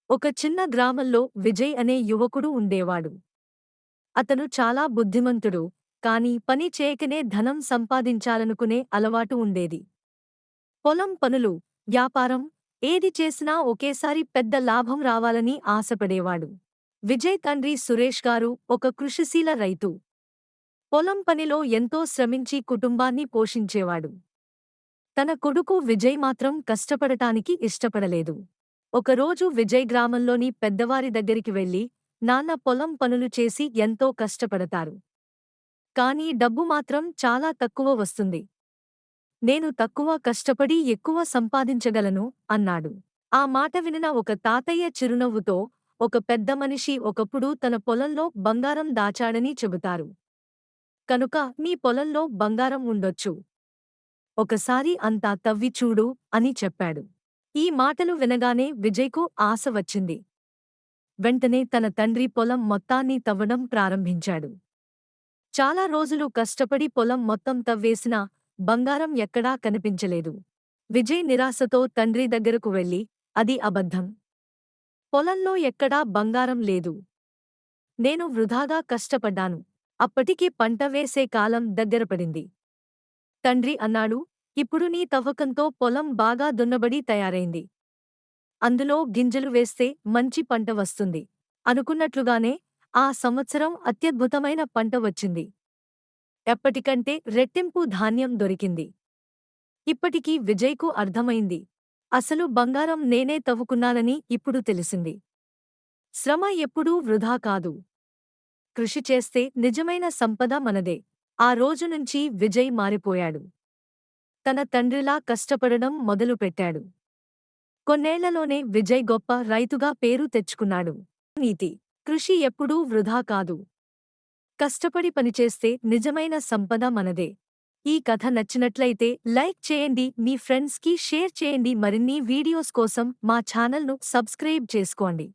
ఒక చిన్న గ్రామంలో విజయ్ అనే యువకుడు ఉండేవాడు. అతను చాలా బుద్ధిమంతుడు, కాని పని చేయకనే ధనం సంపాదించాలనుకునే అలవాటు ఉండేది. పొలం పనులు, వ్యాపారం ఏది చేసినా ఒకేసారి పెద్ద లాభం రావాలని ఆశపడేవాడు. విజయ్ తండ్రి సురేష్ గారు ఒక కృషిశీల రైతు. పొలం పనిలో ఎంతో శ్రమించి కుటుంబాన్ని పోషించేవాడు. తన కొడుకు విజయ్ మాత్రం కష్టపడటానికి ఇష్టపడలేదు. ఒకరోజు విజయ్ గ్రామంలోని పెద్దవారి దగ్గరికి వెళ్లి, నాన్న పొలం పనులు చేసి ఎంతో కష్టపడతారు. కానీ డబ్బు మాత్రం చాలా తక్కువ వస్తుంది. నేను తక్కువ కష్టపడి ఎక్కువ సంపాదించగలను అన్నాడు. ఆ మాట వినిన ఒక తాతయ్య చిరునవ్వుతో, ఒక పెద్ద మనిషి ఒకప్పుడు తన పొలంలో బంగారం దాచాడని చెబుతారు. కనుక నీ పొలంలో బంగారం ఉండొచ్చు. ఒకసారి అంతా తవ్వి చూడు అని చెప్పాడు. ఈ మాటలు వినగానే విజయ్కు ఆశ వచ్చింది. వెంటనే తన తండ్రి పొలం మొత్తాన్ని తవ్వడం ప్రారంభించాడు. చాలా రోజులు కష్టపడి పొలం మొత్తం తవ్వేసినా బంగారం ఎక్కడా కనిపించలేదు. విజయ్ నిరాశతో తండ్రి దగ్గరకు వెళ్లి, అది అబద్ధం. పొలంలో ఎక్కడా బంగారం లేదు. నేను వృధాగా కష్టపడ్డాను. అప్పటికి పంట వేసే కాలం దగ్గరపడింది. తండ్రి అన్నాడు, ఇప్పుడు నీ తవ్వకంతో పొలం బాగా దున్నబడి తయారైంది. అందులో గింజలు వేస్తే మంచి పంట వస్తుంది. అనుకున్నట్లుగానే ఆ సంవత్సరం అత్యద్భుతమైన పంట వచ్చింది. ఎప్పటికంటే రెట్టింపు ధాన్యం దొరికింది. ఇప్పటికి విజయ్కు అర్థమైంది. అసలు బంగారం నేనే తవ్వుకున్నానని ఇప్పుడు తెలిసింది. శ్రమ ఎప్పుడూ వృధా కాదు. కృషి చేస్తే నిజమైన సంపద మనదే. ఆ రోజు నుంచి విజయ్ మారిపోయాడు. తన తండ్రిలా కష్టపడడం మొదలుపెట్టాడు. కొన్నేళ్లలోనే విజయ్ గొప్ప రైతుగా పేరు తెచ్చుకున్నాడు. నీతి: కృషి ఎప్పుడూ వృధా కాదు. కష్టపడి పనిచేస్తే నిజమైన సంపద మనదే. ఈ కథ నచ్చినట్లయితే లైక్ చేయండి, మీ ఫ్రెండ్స్కి షేర్ చేయండి. మరిన్ని వీడియోస్ కోసం మా ఛానల్ను సబ్స్క్రైబ్ చేసుకోండి.